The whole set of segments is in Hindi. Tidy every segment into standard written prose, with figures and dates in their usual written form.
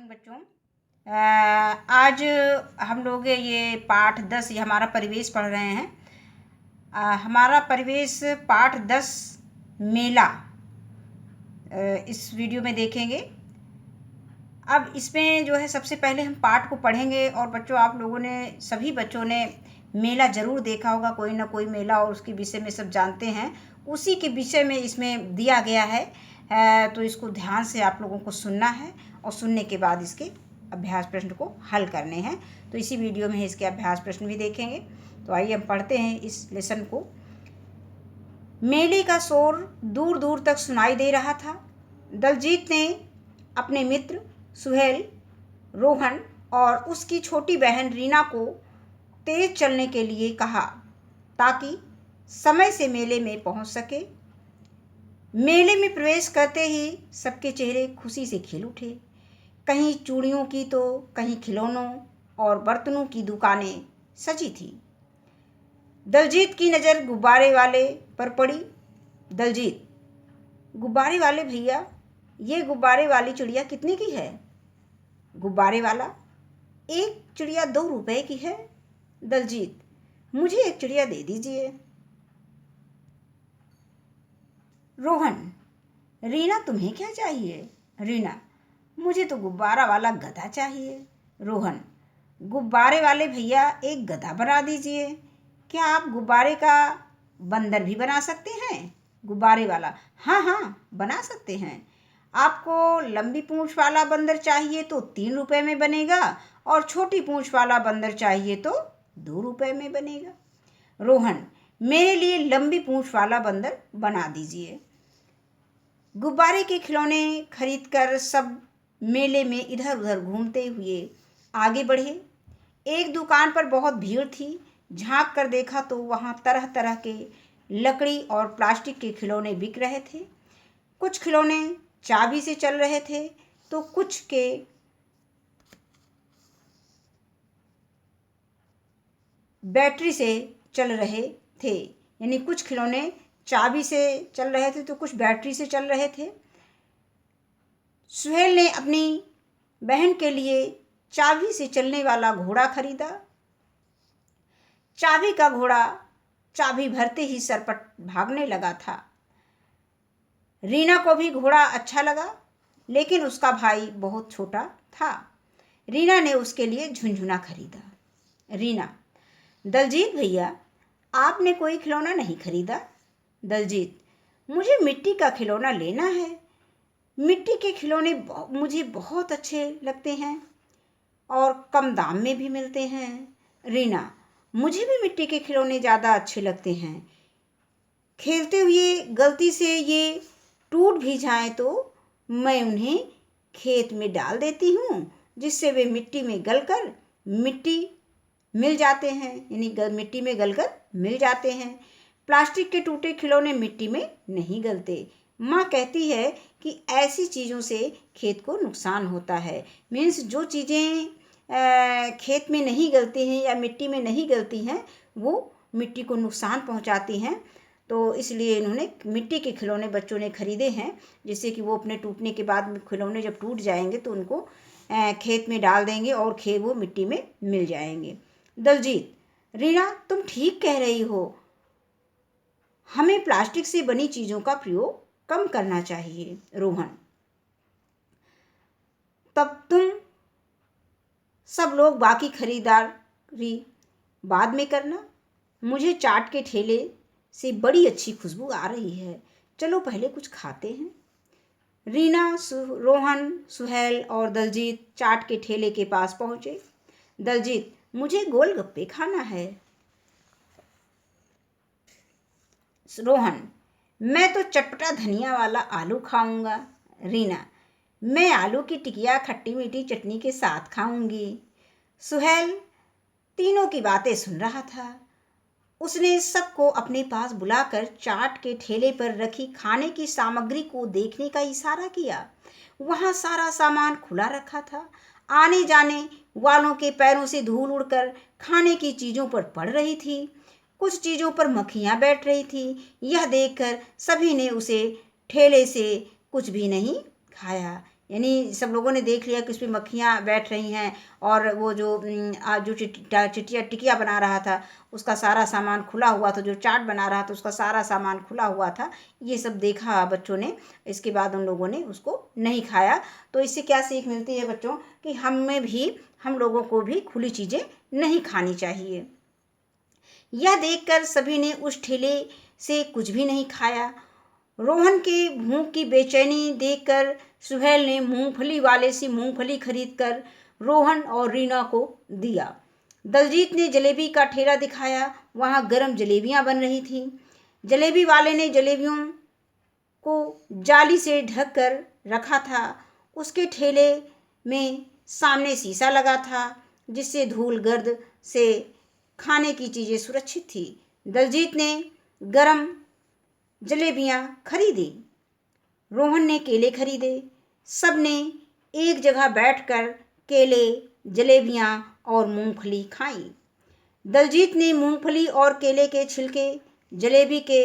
मॉर्निंग बच्चों। आज हम लोग ये पाठ 10 ये हमारा परिवेश पढ़ रहे हैं। हमारा परिवेश पाठ 10 मेला इस वीडियो में देखेंगे। अब इसमें जो है सबसे पहले हम पाठ को पढ़ेंगे। और बच्चों, आप लोगों ने सभी बच्चों ने मेला ज़रूर देखा होगा, कोई ना कोई मेला, और उसके विषय में सब जानते हैं। उसी के विषय में इसमें दिया गया है, तो इसको ध्यान से आप लोगों को सुनना है और सुनने के बाद इसके अभ्यास प्रश्न को हल करने हैं। तो इसी वीडियो में इसके अभ्यास प्रश्न भी देखेंगे। तो आइए हम पढ़ते हैं इस लेसन को। मेले का शोर दूर दूर तक सुनाई दे रहा था। दलजीत ने अपने मित्र सुहेल, रोहन और उसकी छोटी बहन रीना को तेज चलने के लिए कहा ताकि समय से मेले में पहुंच सके। मेले में प्रवेश करते ही सबके चेहरे खुशी से खिल उठे। कहीं चूड़ियों की तो कहीं खिलौनों और बर्तनों की दुकानें सजी थी। दलजीत की नज़र गुब्बारे वाले पर पड़ी। दलजीत, गुब्बारे वाले भैया, ये गुब्बारे वाली चिड़िया कितने की है? गुब्बारे वाला, एक चिड़िया 2 रुपए की है। दलजीत, मुझे एक चिड़िया दे दीजिए। रोहन, रीना, तुम्हें क्या चाहिए? रीना, मुझे तो गुब्बारा वाला गधा चाहिए। रोहन, गुब्बारे वाले भैया एक गधा बना दीजिए। क्या आप गुब्बारे का बंदर भी बना सकते हैं? गुब्बारे वाला, हाँ हाँ, बना सकते हैं। आपको लंबी पूंछ वाला बंदर चाहिए तो 3 रुपए में बनेगा, और छोटी पूंछ वाला बंदर चाहिए तो 2 रुपए में बनेगा। रोहन, मेरे लिए लंबी पूंछ वाला बंदर बना दीजिए। गुब्बारे के खिलौने खरीदकर सब मेले में इधर उधर घूमते हुए आगे बढ़े। एक दुकान पर बहुत भीड़ थी। झांक कर देखा तो वहाँ तरह तरह के लकड़ी और प्लास्टिक के खिलौने बिक रहे थे। कुछ खिलौने चाबी से चल रहे थे तो कुछ के बैटरी से चल रहे थे। यानी कुछ खिलौने चाबी से चल रहे थे तो कुछ बैटरी से चल रहे थे। सुहेल ने अपनी बहन के लिए चाबी से चलने वाला घोड़ा खरीदा। चाबी का घोड़ा चाबी भरते ही सरपट भागने लगा था। रीना को भी घोड़ा अच्छा लगा, लेकिन उसका भाई बहुत छोटा था। रीना ने उसके लिए झुनझुना खरीदा। रीना, दलजीत भैया, आपने कोई खिलौना नहीं खरीदा? दलजीत, मुझे मिट्टी का खिलौना लेना है। मिट्टी के खिलौने मुझे बहुत अच्छे लगते हैं और कम दाम में भी मिलते हैं। रीना, मुझे भी मिट्टी के खिलौने ज़्यादा अच्छे लगते हैं। खेलते हुए गलती से ये टूट भी जाएं तो मैं उन्हें खेत में डाल देती हूँ, जिससे वे मिट्टी में गलकर मिट्टी मिल जाते हैं, यानी मिट्टी में गलकर मिल जाते हैं। प्लास्टिक के टूटे खिलौने मिट्टी में नहीं गलते। माँ कहती है कि ऐसी चीज़ों से खेत को नुकसान होता है। मीन्स जो चीज़ें खेत में नहीं गलती हैं या मिट्टी में नहीं गलती हैं, वो मिट्टी को नुकसान पहुँचाती हैं। तो इसलिए इन्होंने मिट्टी के खिलौने बच्चों ने खरीदे हैं, जिससे कि वो अपने टूटने के बाद खिलौने जब टूट जाएंगे तो उनको खेत में डाल देंगे और वो मिट्टी में मिल जाएंगे। दलजीत, रीना, तुम ठीक कह रही हो। हमें प्लास्टिक से बनी चीज़ों का प्रयोग कम करना चाहिए। रोहन, तब तुम सब लोग बाकी खरीदारी बाद में करना। मुझे चाट के ठेले से बड़ी अच्छी खुशबू आ रही है। चलो पहले कुछ खाते हैं। रीना, रोहन, सुहेल और दलजीत चाट के ठेले के पास पहुंचे। दलजीत, मुझे गोलगप्पे खाना है। रोहन, मैं तो चटपटा धनिया वाला आलू खाऊंगा। रीना, मैं आलू की टिकिया खट्टी मीठी चटनी के साथ खाऊंगी। सुहेल तीनों की बातें सुन रहा था। उसने सबको अपने पास बुलाकर चाट के ठेले पर रखी खाने की सामग्री को देखने का इशारा किया। वहाँ सारा सामान खुला रखा था। आने जाने वालों के पैरों से धूल उड़कर खाने की चीज़ों पर पड़ रही थी। कुछ चीज़ों पर मक्खियाँ बैठ रही थी। यह देखकर सभी ने उसे ठेले से कुछ भी नहीं खाया। यानी सब लोगों ने देख लिया कि उस पर मक्खियाँ बैठ रही हैं, और वो जो चिटिया टिकिया बना रहा था उसका सारा सामान खुला हुआ था, जो चाट बना रहा था उसका सारा सामान खुला हुआ था। ये सब देखा बच्चों ने। इसके बाद उन लोगों ने उसको नहीं खाया। तो इससे क्या सीख मिलती है बच्चों कि हम लोगों को भी खुली चीज़ें नहीं खानी चाहिए। यह देखकर सभी ने उस ठेले से कुछ भी नहीं खाया। रोहन के भूख की बेचैनी देखकर सुहेल ने मूंगफली वाले से मूंगफली खरीदकर रोहन और रीना को दिया। दलजीत ने जलेबी का ठेला दिखाया। वहां गरम जलेबियां बन रही थीं। जलेबी वाले ने जलेबियों को जाली से ढक कर रखा था। उसके ठेले में सामने शीशा लगा था, जिससे धूल गर्द से खाने की चीज़ें सुरक्षित थी। दलजीत ने गरम जलेबियां खरीदी। रोहन ने केले खरीदे। सब ने एक जगह बैठकर केले, जलेबियां और मूंगफली खाई। दलजीत ने मूंगफली और केले के छिलके जलेबी के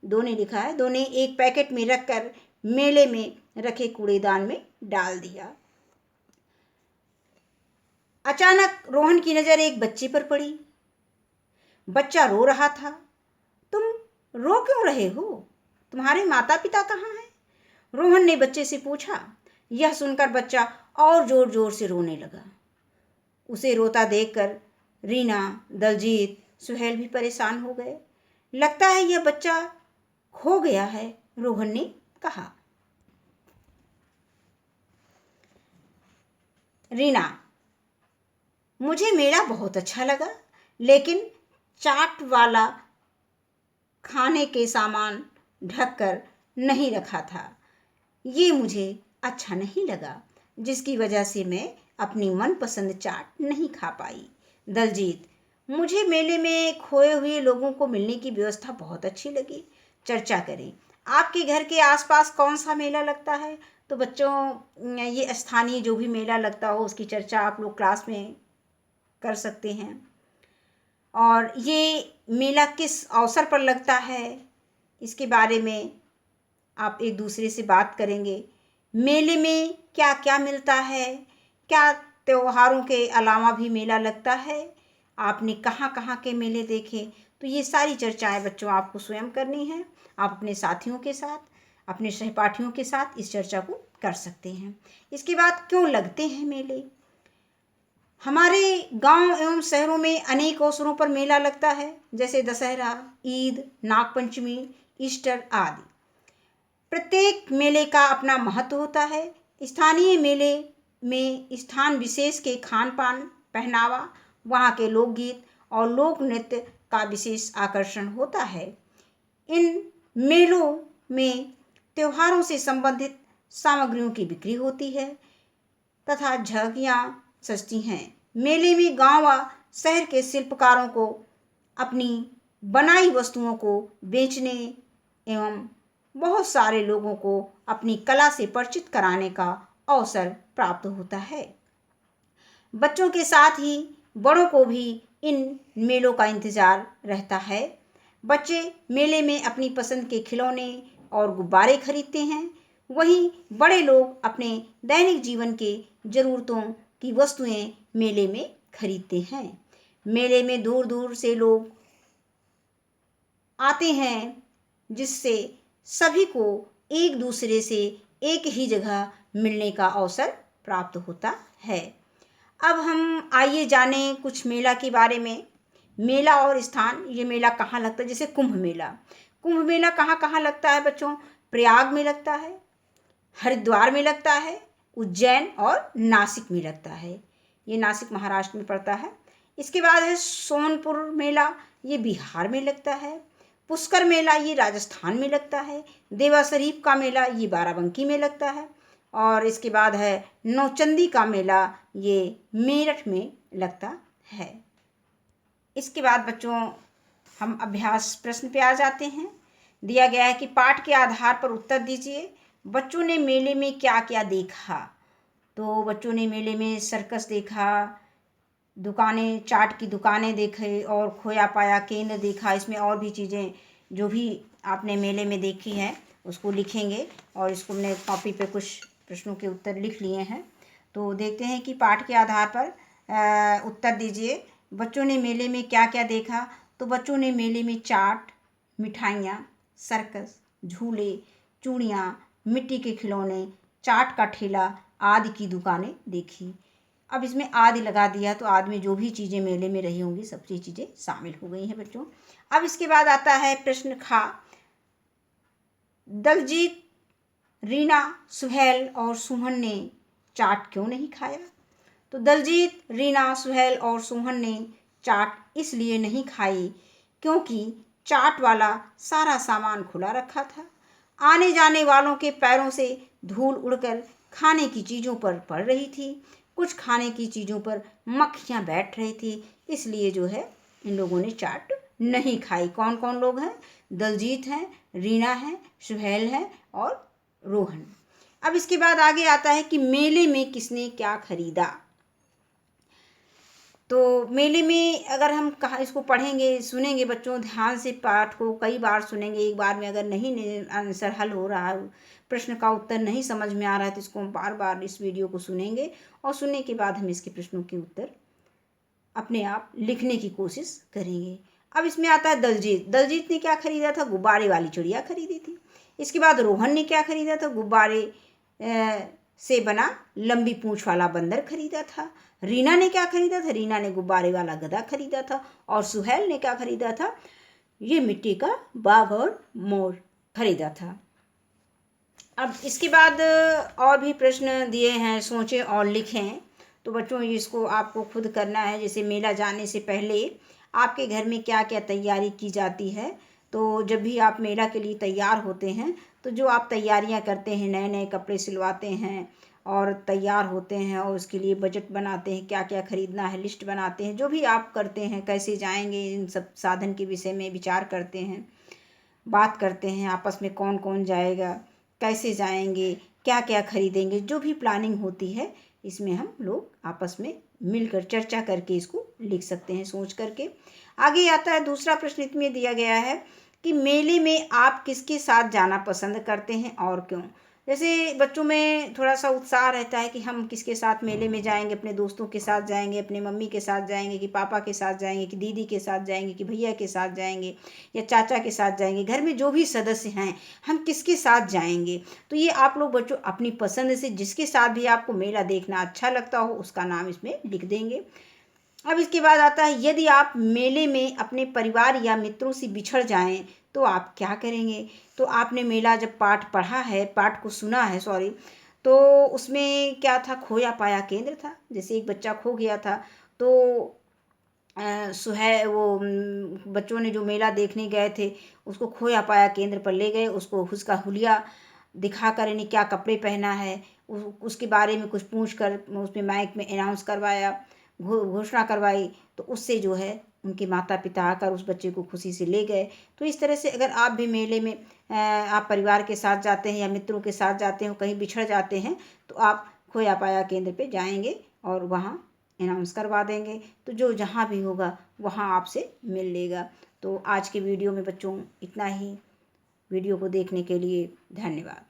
दोने लिखा है, दोने एक पैकेट में रखकर मेले में रखे कूड़ेदान में डाल दिया। अचानक रोहन की नजर एक बच्चे पर पड़ी। बच्चा रो रहा था। तुम रो क्यों रहे हो? तुम्हारे माता पिता कहाँ हैं? रोहन ने बच्चे से पूछा। यह सुनकर बच्चा और जोर जोर से रोने लगा। उसे रोता देखकर रीना, दलजीत, सुहेल भी परेशान हो गए। लगता है यह बच्चा खो गया है, रोहन ने कहा। रीना, मुझे मेला बहुत अच्छा लगा, लेकिन चाट वाला खाने के सामान ढककर नहीं रखा था। ये मुझे अच्छा नहीं लगा, जिसकी वजह से मैं अपनी मनपसंद चाट नहीं खा पाई। दलजीत, मुझे मेले में खोए हुए लोगों को मिलने की व्यवस्था बहुत अच्छी लगी। चर्चा करें। आपके घर के आसपास कौन सा मेला लगता है? तो बच्चों, ये स्थानीय जो भी मेला लगता हो उसकी चर्चा आप लोग क्लास में कर सकते हैं। और ये मेला किस अवसर पर लगता है, इसके बारे में आप एक दूसरे से बात करेंगे। मेले में क्या क्या मिलता है? क्या त्योहारों के अलावा भी मेला लगता है? आपने कहाँ कहाँ के मेले देखे? तो ये सारी चर्चाएं बच्चों आपको स्वयं करनी है। आप अपने साथियों के साथ, अपने सहपाठियों के साथ इस चर्चा को कर सकते हैं। इसके बाद क्यों लगते हैं मेले? हमारे गांव एवं शहरों में अनेक अवसरों पर मेला लगता है, जैसे दशहरा, ईद, नागपंचमी, ईस्टर आदि। प्रत्येक मेले का अपना महत्व होता है। स्थानीय मेले में स्थान विशेष के खान पान, पहनावा, वहाँ के लोकगीत और लोक नृत्य का विशेष आकर्षण होता है। इन मेलों में त्योहारों से संबंधित सामग्रियों की बिक्री होती है तथा झांकियाँ सजती हैं। मेले में गांव व शहर के शिल्पकारों को अपनी बनाई वस्तुओं को बेचने एवं बहुत सारे लोगों को अपनी कला से परिचित कराने का अवसर प्राप्त होता है। बच्चों के साथ ही बड़ों को भी इन मेलों का इंतजार रहता है। बच्चे मेले में अपनी पसंद के खिलौने और गुब्बारे खरीदते हैं, वहीं बड़े लोग अपने दैनिक जीवन के ज़रूरतों की वस्तुएं मेले में खरीदते हैं। मेले में दूर दूर से लोग आते हैं, जिससे सभी को एक दूसरे से एक ही जगह मिलने का अवसर प्राप्त होता है। अब हम आइए जाने कुछ मेला के बारे में। मेला और स्थान, ये मेला कहाँ लगता है? जैसे कुंभ मेला। कुंभ मेला कहाँ कहाँ लगता है बच्चों? प्रयाग में लगता है, हरिद्वार में लगता है, उज्जैन और नासिक में लगता है। ये नासिक महाराष्ट्र में पड़ता है। इसके बाद है सोनपुर मेला, ये बिहार में लगता है। पुष्कर मेला ये राजस्थान में लगता है। देवा शरीफ का मेला ये बाराबंकी में लगता है। और इसके बाद है नौचंदी का मेला, ये मेरठ में लगता है। इसके बाद बच्चों हम अभ्यास प्रश्न पे आ जाते हैं। दिया गया है कि पाठ के आधार पर उत्तर दीजिए। बच्चों ने मेले में क्या क्या देखा? तो बच्चों ने मेले में सर्कस देखा, दुकानें, चाट की दुकानें देखे और खोया पाया केंद्र देखा। इसमें और भी चीज़ें जो भी आपने मेले में देखी हैं उसको लिखेंगे। और इसको हमने कॉपी पे कुछ प्रश्नों के उत्तर लिख लिए हैं। तो देखते हैं कि पाठ के आधार पर उत्तर दीजिए। बच्चों ने मेले में क्या क्या देखा? तो बच्चों ने मेले में चाट, मिठाइयाँ, सर्कस, झूले, चूड़ियाँ, मिट्टी के खिलौने, चाट का ठेला आदि की दुकानें देखी। अब इसमें आदि लगा दिया तो आदि में जो भी चीज़ें मेले में रही होंगी सब चीज़ें शामिल हो गई हैं बच्चों। अब इसके बाद आता है प्रश्न खा। दलजीत, रीना, सुहेल और सुमन ने चाट क्यों नहीं खाया? तो दलजीत, रीना, सुहेल और सुमन ने चाट इसलिए नहीं खाई क्योंकि चाट वाला सारा सामान खुला रखा था। आने जाने वालों के पैरों से धूल उड़कर खाने की चीज़ों पर पड़ रही थी। कुछ खाने की चीज़ों पर मक्खियाँ बैठ रही थी, इसलिए जो है इन लोगों ने चाट नहीं खाई। कौन कौन लोग हैं? दलजीत हैं, रीना है, सुहेल है और रोहन। अब इसके बाद आगे आता है कि मेले में किसने क्या खरीदा। तो मेले में अगर हम कहा इसको पढ़ेंगे, सुनेंगे बच्चों ध्यान से, पाठ को कई बार सुनेंगे। एक बार में अगर नहीं आंसर हल हो रहा है, प्रश्न का उत्तर नहीं समझ में आ रहा है, तो इसको हम बार बार इस वीडियो को सुनेंगे और सुनने के बाद हम इसके प्रश्नों के उत्तर अपने आप लिखने की कोशिश करेंगे। अब इसमें आता है दलजीत। दलजीत ने क्या खरीदा था? गुब्बारे वाली चिड़िया खरीदी थी। इसके बाद रोहन ने क्या खरीदा था? गुब्बारे से बना लंबी पूंछ वाला बंदर खरीदा था। रीना ने क्या खरीदा था? रीना ने गुब्बारे वाला गधा खरीदा था। और सुहेल ने क्या खरीदा था? ये मिट्टी का बाघ और मोर खरीदा था। अब इसके बाद और भी प्रश्न दिए हैं, सोचें और लिखें। तो बच्चों इसको आपको खुद करना है। जैसे मेला जाने से पहले आपके घर में क्या क्या तैयारी की जाती है। तो जब भी आप मेला के लिए तैयार होते हैं तो जो आप तैयारियां करते हैं, नए नए कपड़े सिलवाते हैं और तैयार होते हैं और उसके लिए बजट बनाते हैं, क्या क्या खरीदना है लिस्ट बनाते हैं। जो भी आप करते हैं, कैसे जाएंगे, इन सब साधन के विषय में विचार करते हैं, बात करते हैं आपस में, कौन कौन जाएगा, कैसे जाएंगे, क्या क्या खरीदेंगे, जो भी प्लानिंग होती है इसमें हम लोग आपस में मिलकर चर्चा करके इसको लिख सकते हैं सोच करके। आगे आता है दूसरा प्रश्न, इसमें दिया गया है कि मेले में आप किसके साथ जाना पसंद करते हैं और क्यों। जैसे बच्चों में थोड़ा सा उत्साह रहता है कि हम किसके साथ मेले में जाएंगे, अपने दोस्तों के साथ जाएंगे, अपने मम्मी के साथ जाएंगे, कि पापा के साथ जाएंगे, कि दीदी के साथ जाएंगे, कि भैया के साथ जाएंगे या चाचा के साथ जाएंगे। घर में जो भी सदस्य हैं हम किसके साथ जाएंगे। तो ये आप लोग बच्चों अपनी पसंद से जिसके साथ भी आपको मेला देखना अच्छा लगता हो उसका नाम इसमें लिख देंगे। अब इसके बाद आता है यदि आप मेले में अपने परिवार या मित्रों से बिछड़ जाएं तो आप क्या करेंगे। तो आपने मेला जब पाठ पढ़ा है, पाठ को सुना है सॉरी, तो उसमें क्या था? खोया पाया केंद्र था। जैसे एक बच्चा खो गया था तो बच्चों ने जो मेला देखने गए थे उसको खोया पाया केंद्र पर ले गए, उसको उसका हुलिया दिखाकर यानी क्या कपड़े पहना है उसके बारे में कुछ पूछ कर उसमें माइक में अनाउंस करवाया, घोषणा करवाई। तो उससे जो है उनके माता पिता आकर उस बच्चे को खुशी से ले गए। तो इस तरह से अगर आप भी मेले में आप परिवार के साथ जाते हैं या मित्रों के साथ जाते हो, कहीं बिछड़ जाते हैं, तो आप खोया पाया केंद्र पे जाएंगे और वहाँ अनाउंस करवा देंगे। तो जो जहाँ भी होगा वहाँ आपसे मिल लेगा। तो आज के वीडियो में बच्चों इतना ही। वीडियो को देखने के लिए धन्यवाद।